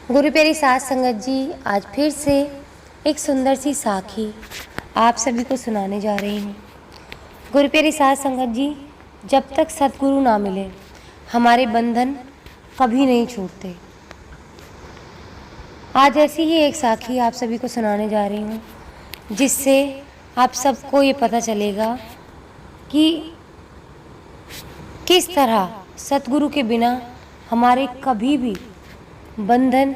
गुरु प्यारी साध संगत जी, आज फिर से एक सुंदर सी साखी आप सभी को सुनाने जा रही हूँ। गुरु प्यारी साध संगत जी, जब तक सतगुरु ना मिले हमारे बंधन कभी नहीं छूटते। आज ऐसी ही एक साखी आप सभी को सुनाने जा रही हूँ, जिससे आप सबको ये पता चलेगा कि किस तरह सतगुरु के बिना हमारे कभी भी बंधन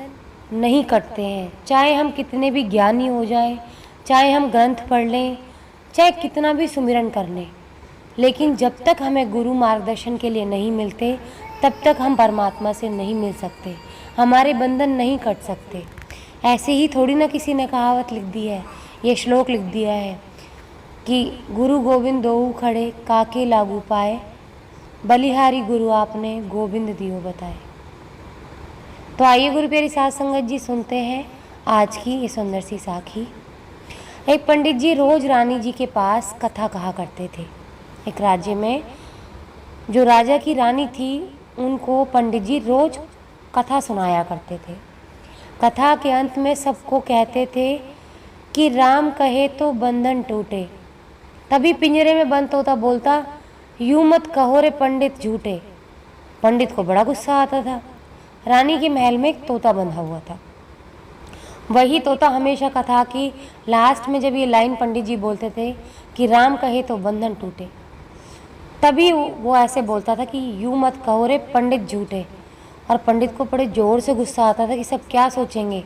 नहीं कटते हैं। चाहे हम कितने भी ज्ञानी हो जाएं, चाहे हम ग्रंथ पढ़ लें, चाहे कितना भी सुमिरन कर लें, लेकिन जब तक हमें गुरु मार्गदर्शन के लिए नहीं मिलते तब तक हम परमात्मा से नहीं मिल सकते, हमारे बंधन नहीं कट सकते। ऐसे ही थोड़ी ना किसी ने कहावत लिख दी है, ये श्लोक लिख दिया है कि गुरु गोविंद दोऊ खड़े काके लागू पाए, बलिहारी गुरु आपने गोविंद दियो बताए। तो आइए गुरु प्यारी साध संगत जी, सुनते हैं आज की ये सुंदर सी साखी। एक पंडित जी रोज रानी जी के पास कथा कहा करते थे। एक राज्य में जो राजा की रानी थी, उनको पंडित जी रोज कथा सुनाया करते थे। कथा के अंत में सबको कहते थे कि राम कहे तो बंधन टूटे। तभी पिंजरे में बंद तोता बोलता, यूं मत कहो रे पंडित झूठे। पंडित को बड़ा गुस्सा आता था। रानी के महल में एक तोता बंधा हुआ था। वही तोता हमेशा कथा की लास्ट में जब ये लाइन पंडित जी बोलते थे कि राम कहे तो बंधन टूटे, तभी वो ऐसे बोलता था कि यूं मत कहो रे पंडित झूठे। और पंडित को बड़े ज़ोर से गुस्सा आता था कि सब क्या सोचेंगे,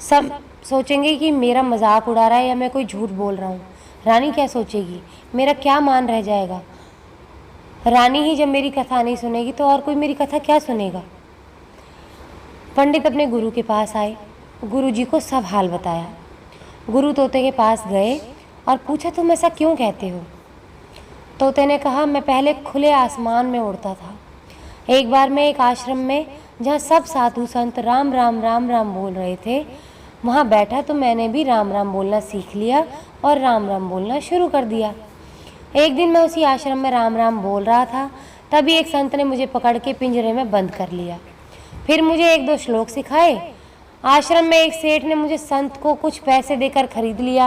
सब सोचेंगे कि मेरा मजाक उड़ा रहा है या मैं कोई झूठ बोल रहा हूँ। रानी क्या सोचेगी, मेरा क्या मान रह जाएगा। रानी ही जब मेरी कथा नहीं सुनेगी तो और कोई मेरी कथा क्या सुनेगा। पंडित अपने गुरु के पास आए, गुरु जी को सब हाल बताया। गुरु तोते के पास गए और पूछा, तुम ऐसा क्यों कहते हो। तोते ने कहा, मैं पहले खुले आसमान में उड़ता था। एक बार मैं एक आश्रम में जहाँ सब साधु संत राम राम राम राम बोल रहे थे, वहाँ बैठा तो मैंने भी राम राम बोलना सीख लिया और राम राम बोलना शुरू कर दिया। एक दिन मैं उसी आश्रम में राम राम बोल रहा था, तभी एक संत ने मुझे पकड़ के पिंजरे में बंद कर लिया। फिर मुझे एक दो श्लोक सिखाए। आश्रम में एक सेठ ने मुझे संत को कुछ पैसे देकर खरीद लिया।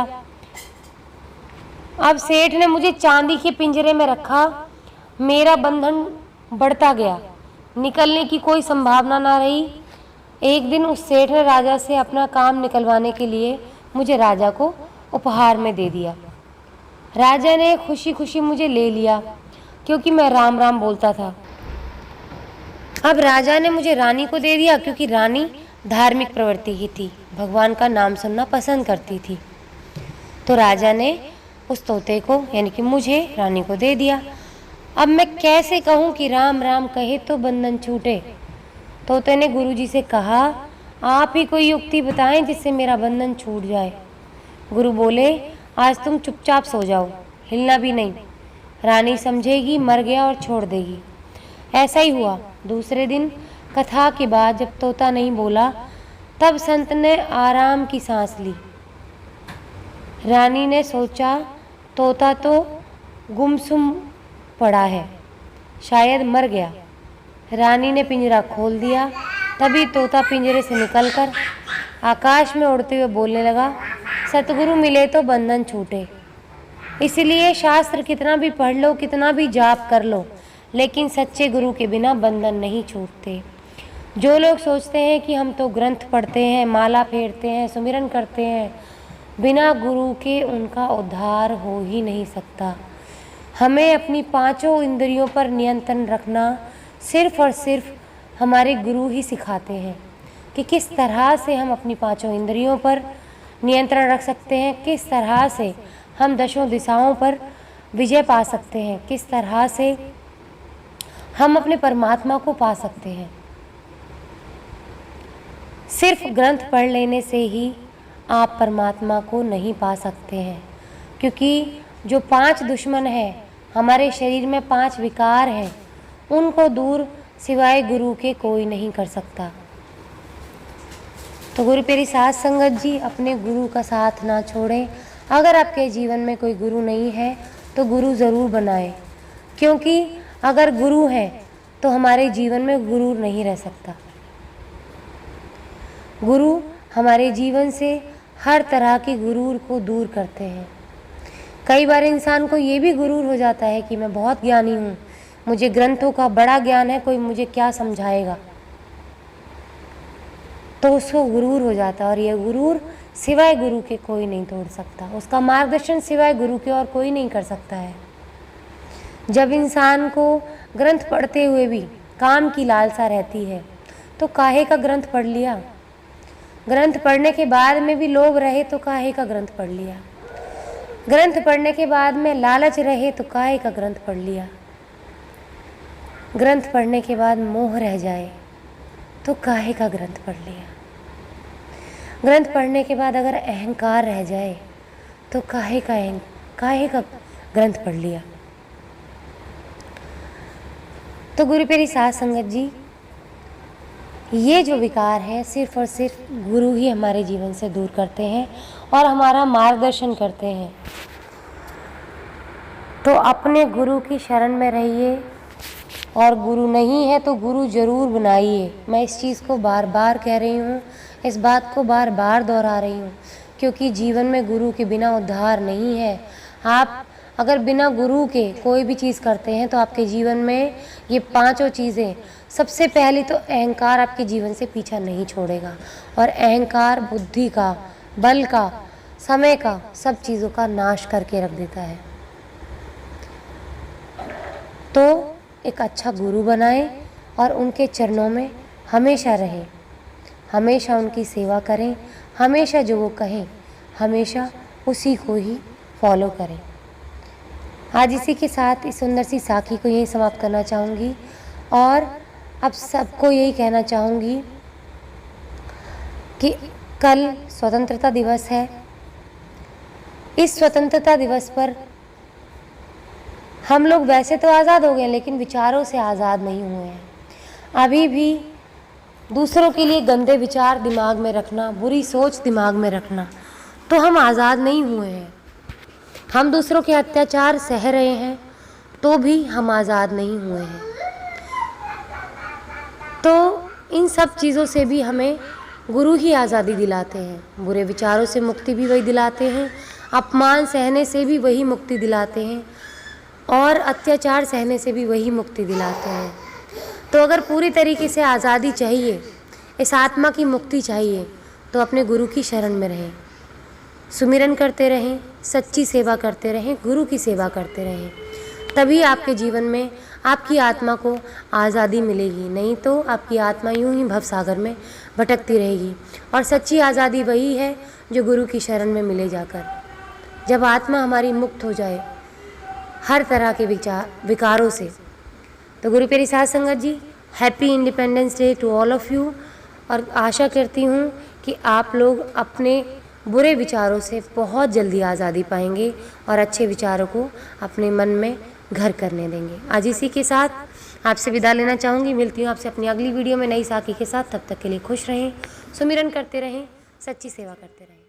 अब सेठ ने मुझे चांदी के पिंजरे में रखा। मेरा बंधन बढ़ता गया, निकलने की कोई संभावना ना रही। एक दिन उस सेठ ने राजा से अपना काम निकलवाने के लिए मुझे राजा को उपहार में दे दिया। राजा ने खुशी खुशी मुझे ले लिया क्योंकि मैं राम राम बोलता था। अब राजा ने मुझे रानी को दे दिया क्योंकि रानी धार्मिक प्रवृत्ति की थी, भगवान का नाम सुनना पसंद करती थी। तो राजा ने उस तोते को यानी कि मुझे रानी को दे दिया। अब मैं कैसे कहूँ कि राम राम कहे तो बंधन छूटे। तोते ने गुरुजी से कहा, आप ही कोई युक्ति बताएं जिससे मेरा बंधन छूट जाए। गुरु बोले, आज तुम चुपचाप सो जाओ, हिलना भी नहीं। रानी समझेगी मर गया और छोड़ देगी। ऐसा ही हुआ। दूसरे दिन कथा के बाद जब तोता नहीं बोला, तब संत ने आराम की सांस ली। रानी ने सोचा, तोता तो गुमसुम पड़ा है, शायद मर गया। रानी ने पिंजरा खोल दिया। तभी तोता पिंजरे से निकलकर आकाश में उड़ते हुए बोलने लगा, सतगुरु मिले तो बंधन छूटे। इसलिए शास्त्र कितना भी पढ़ लो, कितना भी जाप कर लो, लेकिन सच्चे गुरु के बिना बंधन नहीं छूटते। जो लोग सोचते हैं कि हम तो ग्रंथ पढ़ते हैं, माला फेरते हैं, सुमिरन करते हैं, बिना गुरु के उनका उद्धार हो ही नहीं सकता। हमें अपनी पांचों इंद्रियों पर नियंत्रण रखना सिर्फ और सिर्फ हमारे गुरु ही सिखाते हैं कि किस तरह से हम अपनी पांचों इंद्रियों पर नियंत्रण रख सकते हैं, किस तरह से हम दशों दिशाओं पर विजय पा सकते हैं, किस तरह से हम अपने परमात्मा को पा सकते हैं। सिर्फ ग्रंथ पढ़ लेने से ही आप परमात्मा को नहीं पा सकते हैं, क्योंकि जो 5 दुश्मन हैं, हमारे शरीर में 5 विकार हैं, उनको दूर सिवाय गुरु के कोई नहीं कर सकता। तो गुरु प्यारी साध संगत जी, अपने गुरु का साथ ना छोड़ें। अगर आपके जीवन में कोई गुरु नहीं है तो गुरु ज़रूर बनाएं, क्योंकि अगर गुरु है तो हमारे जीवन में गुरूर नहीं रह सकता। गुरु हमारे जीवन से हर तरह के गुरूर को दूर करते हैं। कई बार इंसान को ये भी गुरूर हो जाता है कि मैं बहुत ज्ञानी हूँ, मुझे ग्रंथों का बड़ा ज्ञान है, कोई मुझे क्या समझाएगा, तो उसको गुरूर हो जाता है। और ये गुरूर सिवाय गुरु के कोई नहीं तोड़ सकता, उसका मार्गदर्शन सिवाय गुरु के और कोई नहीं कर सकता है। जब इंसान को ग्रंथ पढ़ते हुए भी काम की लालसा रहती है तो काहे का ग्रंथ पढ़ लिया, ग्रंथ पढ़ने के बाद में भी लोभ रहे तो काहे का ग्रंथ पढ़ लिया, ग्रंथ पढ़ने के बाद में लालच रहे तो काहे का ग्रंथ पढ़ लिया, ग्रंथ पढ़ने के बाद मोह रह जाए तो काहे का ग्रंथ पढ़ लिया, ग्रंथ पढ़ने के बाद अगर अहंकार रह जाए तो काहे का ग्रंथ पढ़ लिया। तो गुरु प्यारी साध संगत जी, ये जो विकार है सिर्फ और सिर्फ गुरु ही हमारे जीवन से दूर करते हैं और हमारा मार्गदर्शन करते हैं। तो अपने गुरु की शरण में रहिए, और गुरु नहीं है तो गुरु जरूर बनाइए। मैं इस चीज़ को बार बार कह रही हूँ, इस बात को बार बार दोहरा रही हूँ, क्योंकि जीवन में गुरु के बिना उद्धार नहीं है। आप अगर बिना गुरु के कोई भी चीज़ करते हैं तो आपके जीवन में ये पांचों चीज़ें, सबसे पहली तो अहंकार आपके जीवन से पीछा नहीं छोड़ेगा, और अहंकार बुद्धि का, बल का, समय का, सब चीज़ों का नाश करके रख देता है। तो एक अच्छा गुरु बनाएं और उनके चरणों में हमेशा रहें, हमेशा उनकी सेवा करें, हमेशा जो वो कहें हमेशा उसी को ही फॉलो करें। आज इसी के साथ इस सुंदर सी साखी को यही समाप्त करना चाहूँगी, और अब सबको यही कहना चाहूँगी कि कल स्वतंत्रता दिवस है। इस स्वतंत्रता दिवस पर हम लोग वैसे तो आज़ाद हो गए, लेकिन विचारों से आज़ाद नहीं हुए हैं। अभी भी दूसरों के लिए गंदे विचार दिमाग में रखना, बुरी सोच दिमाग में रखना, तो हम आज़ाद नहीं हुए हैं। हम दूसरों के अत्याचार सह रहे हैं तो भी हम आज़ाद नहीं हुए हैं। तो इन सब चीज़ों से भी हमें गुरु ही आज़ादी दिलाते हैं। बुरे विचारों से मुक्ति भी वही दिलाते हैं, अपमान सहने से भी वही मुक्ति दिलाते हैं, और अत्याचार सहने से भी वही मुक्ति दिलाते हैं। तो अगर पूरी तरीके से आज़ादी चाहिए, इस आत्मा की मुक्ति चाहिए, तो अपने गुरु की शरण में रहें, सुमिरन करते रहें, सच्ची सेवा करते रहें, गुरु की सेवा करते रहें, तभी आपके जीवन में आपकी आत्मा को आज़ादी मिलेगी। नहीं तो आपकी आत्मा यूं ही भवसागर में भटकती रहेगी। और सच्ची आज़ादी वही है जो गुरु की शरण में मिले जाकर। जब आत्मा हमारी मुक्त हो जाए हर तरह के विकारों से। तो गुरु प्यारी साध संगत जी, happy independence day to all of you. और आशा करती हूँ कि आप लोग अपने बुरे विचारों से बहुत जल्दी आज़ादी पाएंगे और अच्छे विचारों को अपने मन में घर करने देंगे। आज इसी के साथ आपसे विदा लेना चाहूँगी। मिलती हूँ आपसे अपनी अगली वीडियो में नई साखी के साथ। तब तक के लिए खुश रहें, सुमिरन करते रहें, सच्ची सेवा करते रहें।